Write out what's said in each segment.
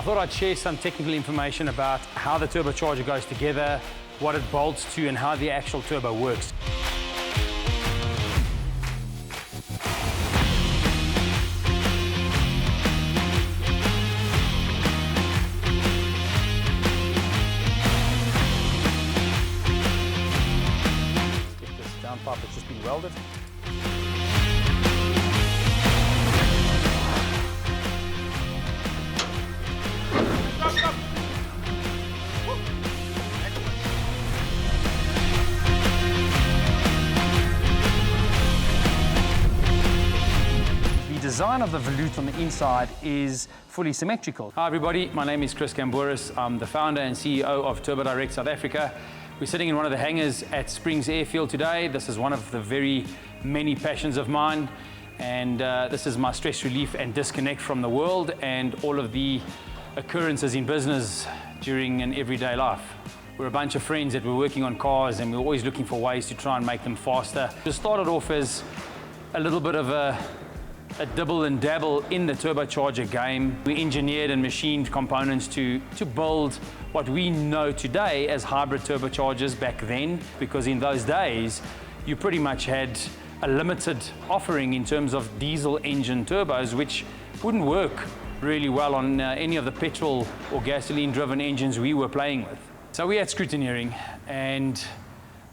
thought I'd share some technical information about how the turbocharger goes together, what it bolts to, and how the actual turbo works. Get this downpipe that's just been welded. The design of the volute on the inside is fully symmetrical. Hi everybody, my name is Chris Gamboris. I'm the founder and CEO of TurboDirect South Africa. We're sitting in one of the hangars at Springs Airfield today. This is one of the very many passions of mine, and this is my stress relief and disconnect from the world and all of the occurrences in business during an everyday life. We're a bunch of friends that were working on cars, and we're always looking for ways to try and make them faster. It started off as a little bit of a dibble and dabble in the turbocharger game. We engineered and machined components to build what we know today as hybrid turbochargers back then, because in those days, you pretty much had a limited offering in terms of diesel engine turbos, which wouldn't work really well on any of the petrol or gasoline driven engines we were playing with. So we had scrutineering, and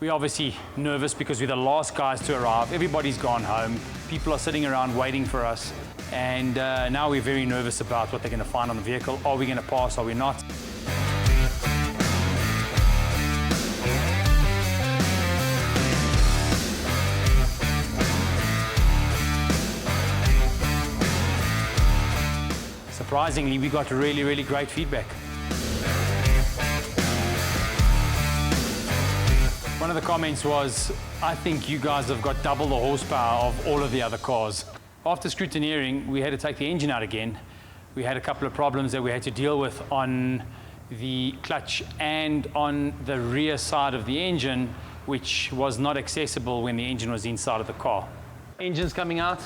we're obviously nervous because we're the last guys to arrive. Everybody's gone home. People are sitting around waiting for us. And now we're very nervous about what they're going to find on the vehicle. Are we going to pass? Are we not? Surprisingly, we got really great feedback. One of the comments was, I think you guys have got double the horsepower of all of the other cars. After scrutineering, we had to take the engine out again. We had a couple of problems that we had to deal with on the clutch and on the rear side of the engine, which was not accessible when the engine was inside of the car. Engine's coming out.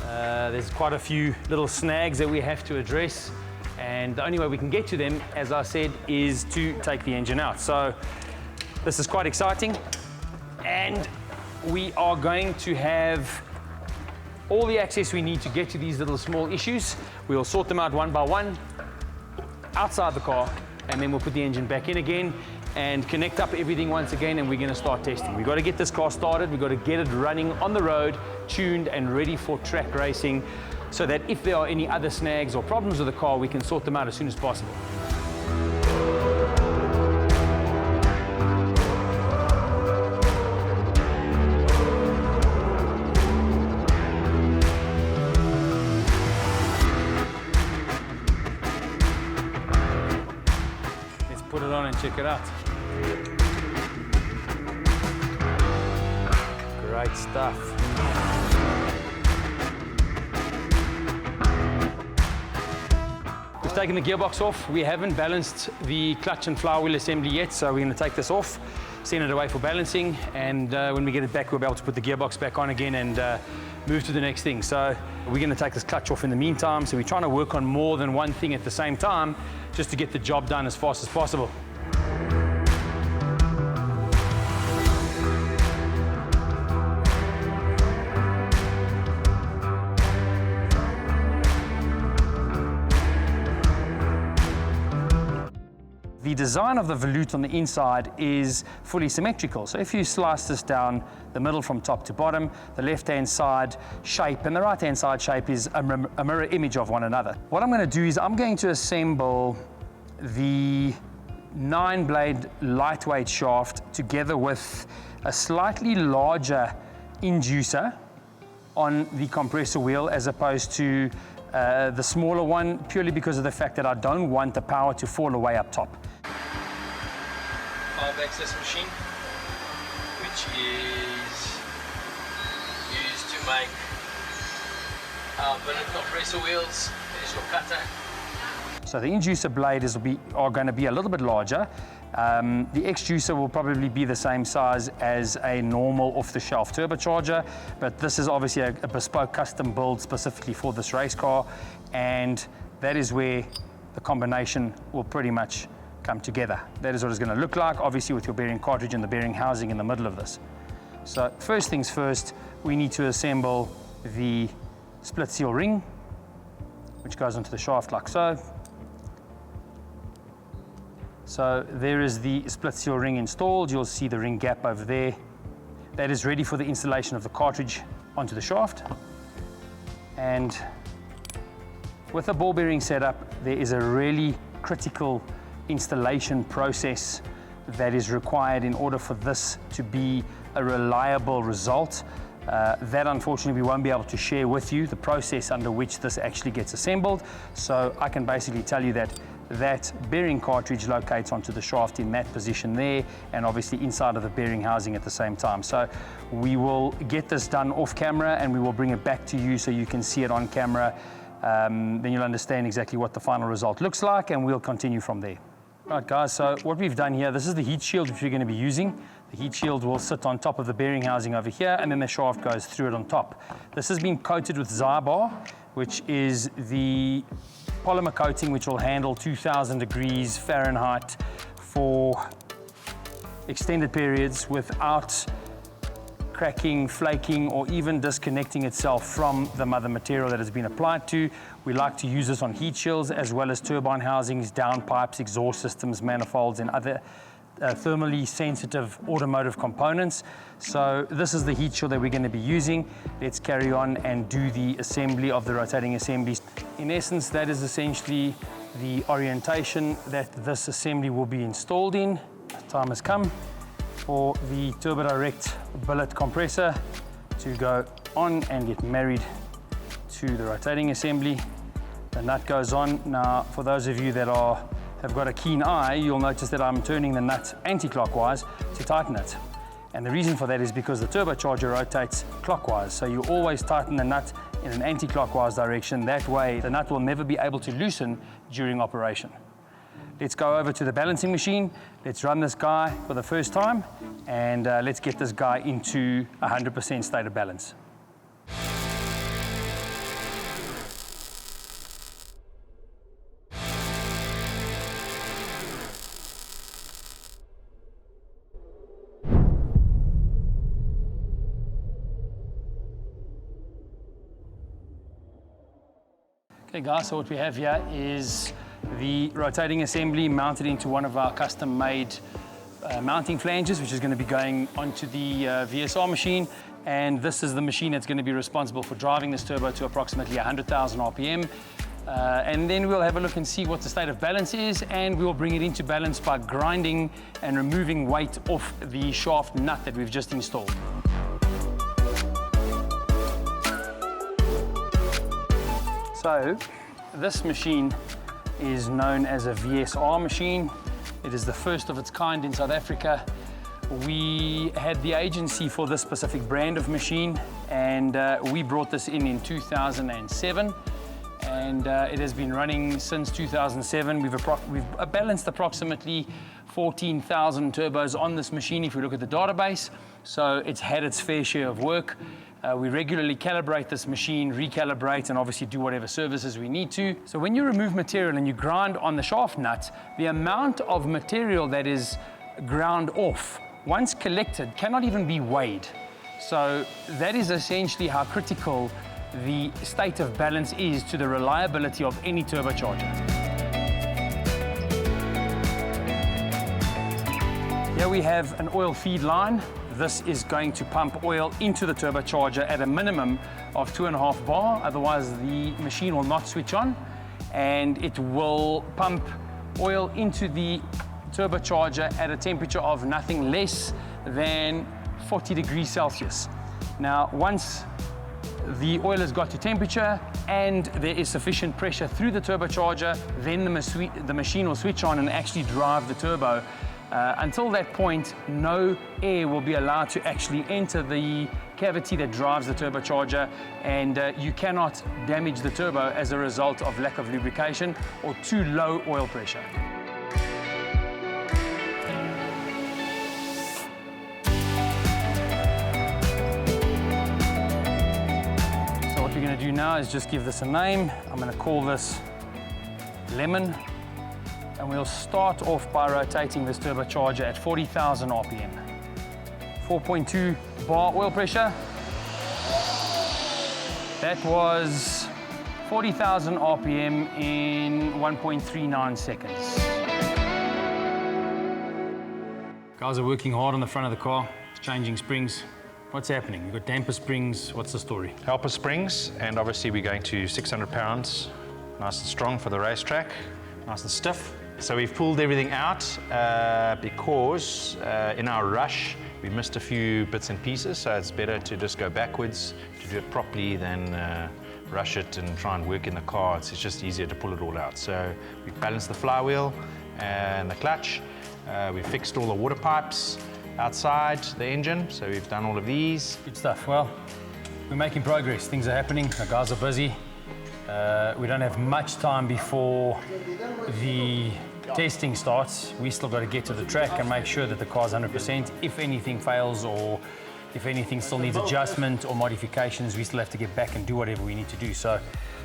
There's quite a few little snags that we have to address, and the only way we can get to them, as I said, is to take the engine out. So this is quite exciting, and we are going to have all the access we need to get to these little small issues. We'll sort them out one by one outside the car, and then we'll put the engine back in again and connect up everything once again, and we're going to start testing. We've got to get this car started. We've got to get it running on the road, tuned and ready for track racing, so that if there are any other snags or problems with the car, we can sort them out as soon as possible. Put it on and check it out. Great stuff. We've taken the gearbox off. We haven't balanced the clutch and flywheel assembly yet, so we're going to take this off, send it away for balancing, and when we get it back, we'll be able to put the gearbox back on again and move to the next thing. So we're going to take this clutch off in the meantime, so we're trying to work on more than one thing at the same time, just to get the job done as fast as possible. The design of the volute on the inside is fully symmetrical. So if you slice this down the middle from top to bottom, the left-hand side shape and the right-hand side shape is a mirror image of one another. What I'm going to do is I'm going to assemble the 9-blade lightweight shaft together with a slightly larger inducer on the compressor wheel as opposed to the smaller one, purely because of the fact that I don't want the power to fall away up top. Access machine, which is used to make our billet compressor wheels. There's your cutter. So the inducer blade are going to be a little bit larger. The extruder will probably be the same size as a normal off-the-shelf turbocharger, but this is obviously a bespoke custom build specifically for this race car, and that is where the combination will pretty much come together. That is what it's going to look like, obviously with your bearing cartridge and the bearing housing in the middle of this. So first things first, we need to assemble the split seal ring, which goes onto the shaft like so. So there is the split seal ring installed. You'll see the ring gap over there. That is ready for the installation of the cartridge onto the shaft. And with the ball bearing setup, there is a really critical installation process that is required in order for this to be a reliable result. That unfortunately we won't be able to share with you, the process under which this actually gets assembled. So I can basically tell you that that bearing cartridge locates onto the shaft in that position there, and obviously inside of the bearing housing at the same time. So we will get this done off camera and we will bring it back to you so you can see it on camera. Then you'll understand exactly what the final result looks like, and we'll continue from there. Right guys, so what we've done here, this is the heat shield which we're going to be using. The heat shield will sit on top of the bearing housing over here, and then the shaft goes through it on top. This has been coated with Zybar, which is the polymer coating which will handle 2000 degrees Fahrenheit for extended periods without cracking, flaking, or even disconnecting itself from the mother material that has been applied to. We like to use this on heat shields as well as turbine housings, downpipes, exhaust systems, manifolds, and other thermally sensitive automotive components. So this is the heat shield that we're going to be using. Let's carry on and do the assembly of the rotating assemblies. In essence, that is essentially the orientation that this assembly will be installed in. Time has come for the Turbodirect billet compressor to go on and get married to the rotating assembly. The nut goes on. Now, for those of you that have got a keen eye, you'll notice that I'm turning the nut anti-clockwise to tighten it. And the reason for that is because the turbocharger rotates clockwise. So you always tighten the nut in an anti-clockwise direction. That way, the nut will never be able to loosen during operation. Let's go over to the balancing machine. Let's run this guy for the first time, and let's get this guy into 100% state of balance. Okay guys, so what we have here is the rotating assembly mounted into one of our custom-made mounting flanges, which is going to be going onto the VSR machine. And this is the machine that's going to be responsible for driving this turbo to approximately 100,000 RPM. And then we'll have a look and see what the state of balance is, and we'll bring it into balance by grinding and removing weight off the shaft nut that we've just installed. So this machine is known as a VSR machine. It is the first of its kind in South Africa. We had the agency for this specific brand of machine, and we brought this in 2007, and it has been running since 2007. We've balanced approximately 14,000 turbos on this machine if we look at the database, so it's had its fair share of work. We regularly calibrate this machine, recalibrate, and obviously do whatever services we need to. So when you remove material and you grind on the shaft nut, the amount of material that is ground off, once collected, cannot even be weighed. So that is essentially how critical the state of balance is to the reliability of any turbocharger. Here we have an oil feed line. This is going to pump oil into the turbocharger at a minimum of 2.5 bar, otherwise the machine will not switch on, and it will pump oil into the turbocharger at a temperature of nothing less than 40 degrees Celsius. Now, once the oil has got to temperature and there is sufficient pressure through the turbocharger, then the machine will switch on and actually drive the turbo. Until that point, no air will be allowed to actually enter the cavity that drives the turbocharger, and you cannot damage the turbo as a result of lack of lubrication or too low oil pressure. So what we're going to do now is just give this a name. I'm going to call this lemon. And we'll start off by rotating this turbocharger at 40,000 RPM. 4.2 bar oil pressure. That was 40,000 RPM in 1.39 seconds. Guys are working hard on the front of the car, changing springs. What's happening? We've got damper springs. What's the story? Helper springs, and obviously we're going to 600 pounds, nice and strong for the racetrack, nice and stiff. So we've pulled everything out because in our rush we missed a few bits and pieces, so it's better to just go backwards to do it properly than rush it and try and work in the car. It's just easier to pull it all out. So we've balanced the flywheel and the clutch. We've fixed all the water pipes outside the engine, so we've done all of these. Good stuff. Well, we're making progress. Things are happening. Our guys are busy. We don't have much time before the testing starts. We still got to get to the track and make sure that the car's 100%. If anything fails or if anything still needs adjustment or modifications, we still have to get back and do whatever we need to do. So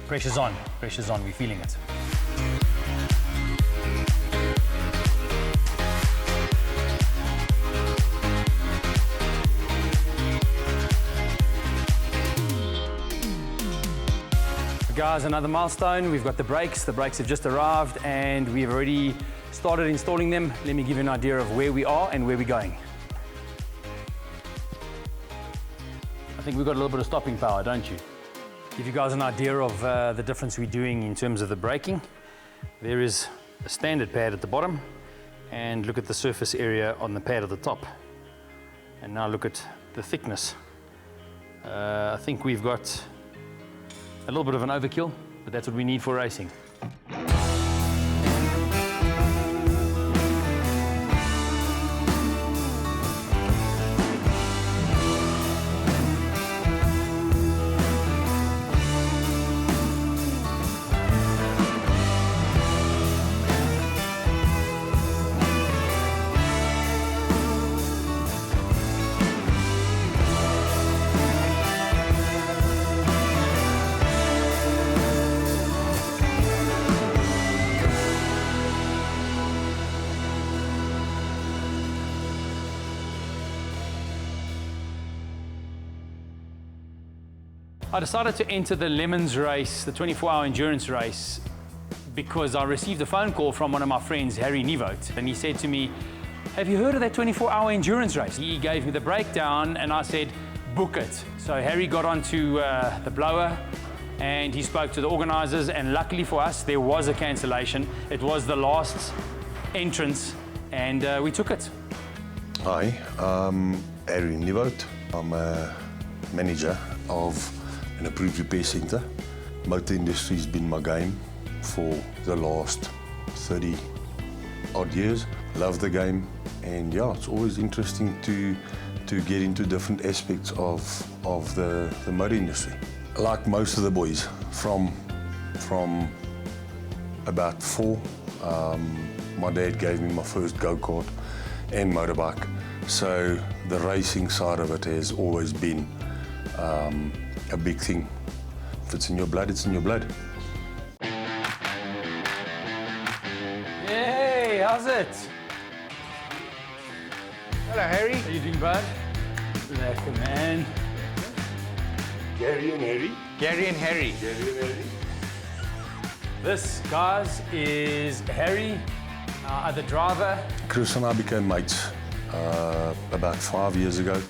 pressure's on, we're feeling it. Guys, another milestone. We've got the brakes. The brakes have just arrived and we've already started installing them. Let me give you an idea of where we are and where we're going. I think we've got a little bit of stopping power, don't you? Give you guys an idea of the difference we're doing in terms of the braking. There is a standard pad at the bottom and look at the surface area on the pad at the top. And now look at the thickness. I think we've got a little bit of an overkill, but that's what we need for racing. I decided to enter the Lemons race, the 24-hour endurance race, because I received a phone call from one of my friends, Harry Nevote, and he said to me, have you heard of that 24-hour endurance race? He gave me the breakdown and I said, book it. So Harry got onto the blower and he spoke to the organizers, and luckily for us, there was a cancellation. It was the last entrance and we took it. Hi, I'm Harry Nevote. I'm a manager of an approved repair centre. Motor industry has been my game for the last 30 odd years. Love the game, and yeah, it's always interesting to get into different aspects of the motor industry. Like most of the boys, from about 4, my dad gave me my first go-kart and motorbike. So the racing side of it has always been a big thing. If it's in your blood, it's in your blood. Hey, how's it? Hello, Harry. How you doing, bud? Lekker, man. Gary and Harry. Gary and Harry. This, guys, is Harry, our other driver. Chris and I became mates about 5 years ago.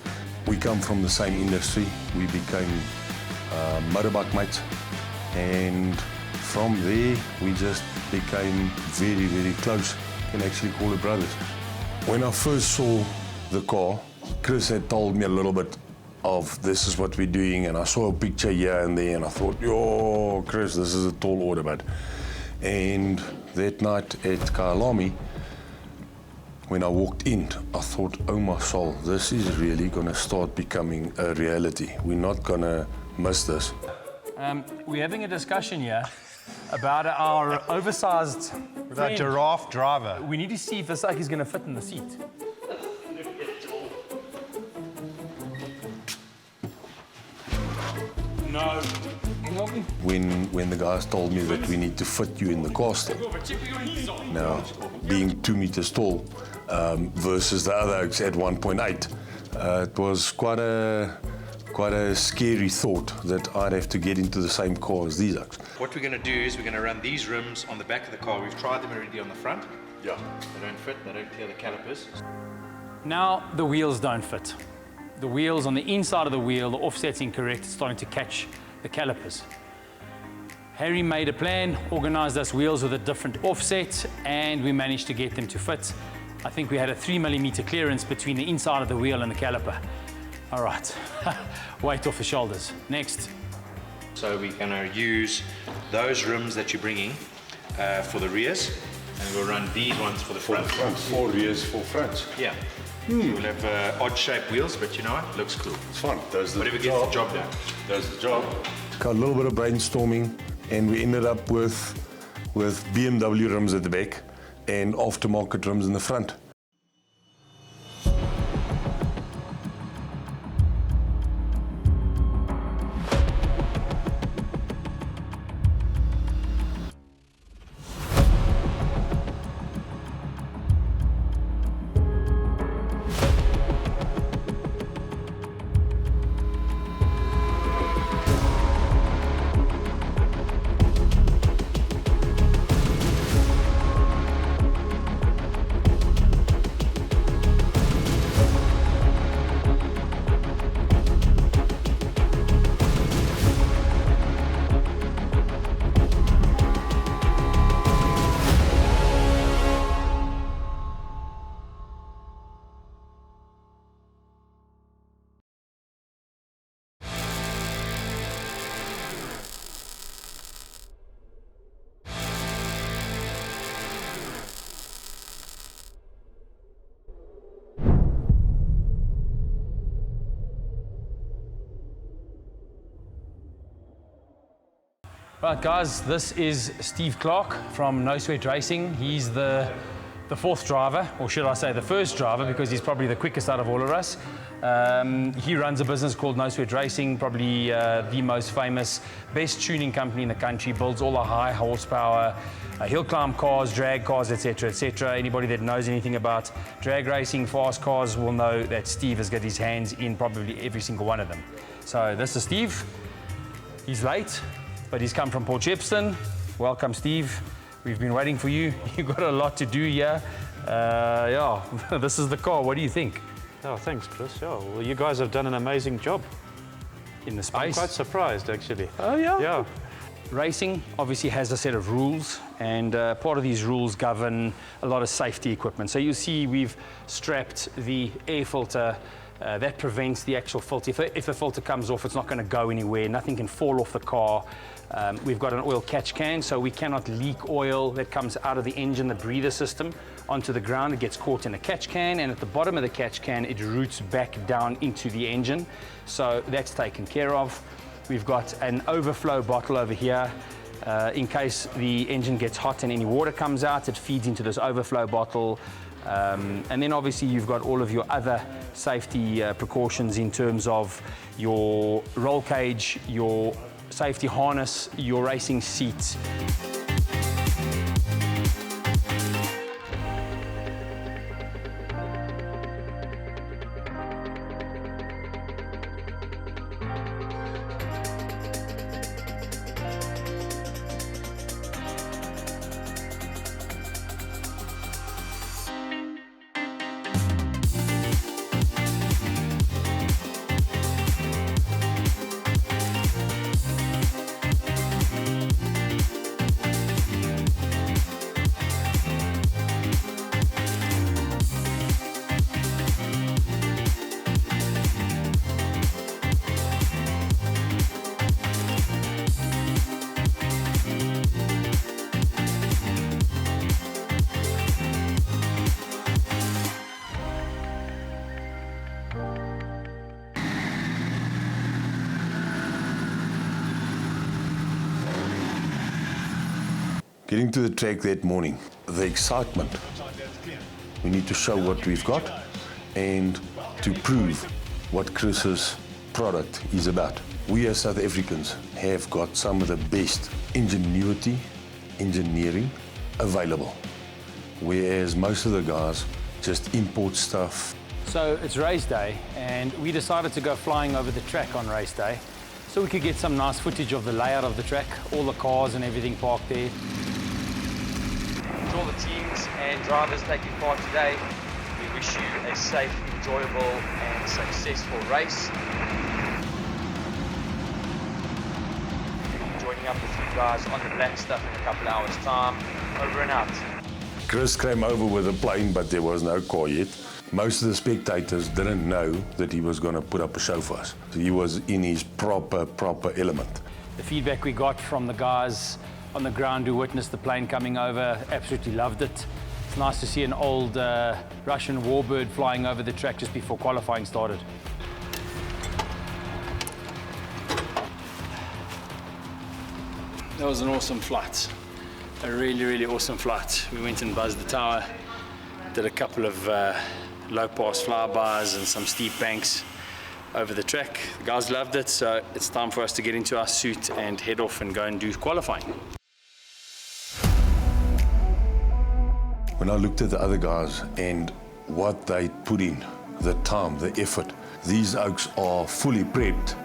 We come from the same industry. We became motorbike mates, and from there we just became very, very close. You can actually call it brothers. When I first saw the car, Chris had told me a little bit of this is what we're doing, and I saw a picture here and there, and I thought, yo, Chris, this is a tall order, bud. And that night at Kailami, when I walked in, I thought, oh my soul, this is really gonna start becoming a reality. We're not gonna miss this. We're having a discussion here about our oversized With our giraffe driver. We need to see if this is going to fit in the seat. No. when the guys told me that we need to fit you in the car stall. Now, being 2 meters tall versus the other oaks at 1.8, it was quite a scary thought that I'd have to get into the same car as these oaks. What we're going to do is we're going to run these rims on the back of the car. We've tried them already on the front. Yeah. They don't fit, they don't tear the calipers. Now the wheels don't fit. The wheels on the inside of the wheel, the offset's incorrect, it's starting to catch the calipers. Harry made a plan, organized us wheels with a different offset, and we managed to get them to fit. I think we had a 3mm clearance between the inside of the wheel and the caliper. All right, weight off the shoulders. Next. So we're going to use those rims that you're bringing for the rears, and we'll run these ones for the front. 4 rears, 4 fronts. Yeah. We'll have odd shaped wheels, but you know what? Looks cool. It's fun. Does the Whatever gets the job done. Does the job. Got a little bit of brainstorming, and we ended up with BMW rims at the back and aftermarket rims in the front. Right guys, this is Steve Clark from No Sweat Racing. He's the fourth driver, or should I say the first driver, because he's probably the quickest out of all of us. He runs a business called No Sweat Racing, probably the most famous, best tuning company in the country, builds all the high horsepower, hill climb cars, drag cars, etc., etc. Anybody that knows anything about drag racing, fast cars will know that Steve has got his hands in probably every single one of them. So this is Steve. He's late, but he's come from Port Shepstone. Welcome, Steve. We've been waiting for you. You've got a lot to do here. Yeah, this is the car. What do you think? Oh, thanks, Chris. Yeah, well, you guys have done an amazing job. In the I'm space? quite surprised, actually. Oh, yeah? Yeah. Racing obviously has a set of rules, and part of these rules govern a lot of safety equipment. So you see we've strapped the air filter that prevents the actual filter. If the filter comes off, it's not going to go anywhere. Nothing can fall off the car. We've got an oil catch can, so we cannot leak oil that comes out of the engine, the breather system, onto the ground. It gets caught in a catch can, and at the bottom of the catch can, it routes back down into the engine. So that's taken care of. We've got an overflow bottle over here. In case the engine gets hot and any water comes out, it feeds into this overflow bottle. And then obviously you've got all of your other safety precautions in terms of your roll cage, your safety harness, your racing seats. Getting to the track that morning, the excitement. We need to show what we've got and to prove what Chris's product is about. We as South Africans have got some of the best engineering available, whereas most of the guys just import stuff. So it's race day, and we decided to go flying over the track on race day so we could get some nice footage of the layout of the track, all the cars and everything parked there. To all the teams and drivers taking part today, we wish you a safe, enjoyable and successful race. Joining up with you guys on the black stuff in a couple of hours' time. Over and out. Chris came over with a plane, but there was no car yet. Most of the spectators didn't know that he was going to put up a show for us. He was in his proper element. The feedback we got from the guys on the ground who witnessed the plane coming over absolutely loved it. It's nice to see an old Russian warbird flying over the track just before qualifying started. That was an awesome flight. A really awesome flight. We went and buzzed the tower, did a couple of low-pass flybys and some steep banks over the track. The guys loved it, so it's time for us to get into our suit and head off and go and do qualifying. When I looked at the other guys and what they put in, the time, the effort, these oaks are fully prepped,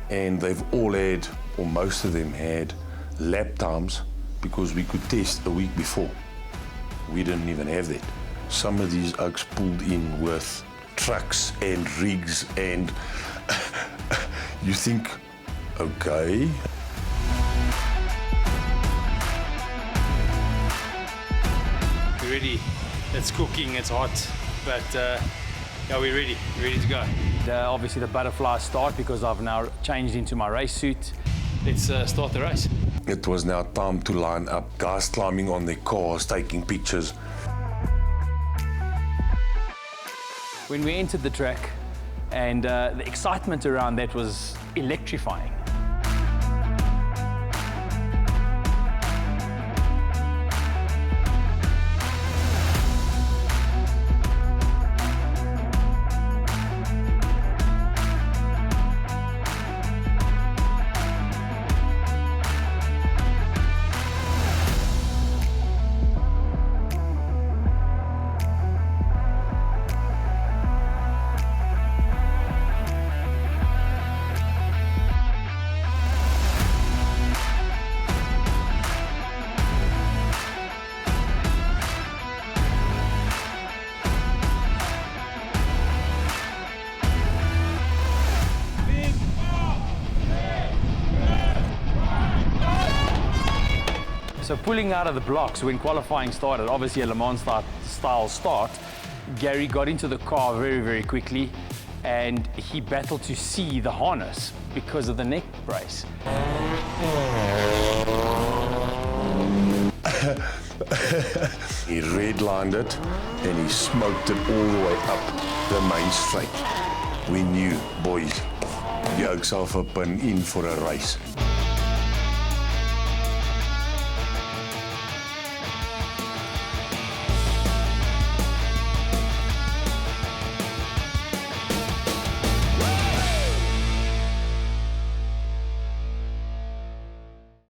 and they've all had, or most of them had, lap times, because we could test a week before. We didn't even have that. Some of these oaks pulled in with trucks and rigs, and you think, okay. We're ready. It's cooking, it's hot, but yeah, we're ready to go. Obviously the butterflies start because I've now changed into my race suit. Let's start the race. It was now time to line up, guys climbing on their cars, taking pictures. When we entered the track, and the excitement around that was electrifying. So pulling out of the blocks when qualifying started, obviously a Le Mans style start, Gary got into the car very quickly, and he battled to see the harness because of the neck brace. He redlined it and he smoked it all the way up the main straight. We knew, boys, the oaks are up and in for a race.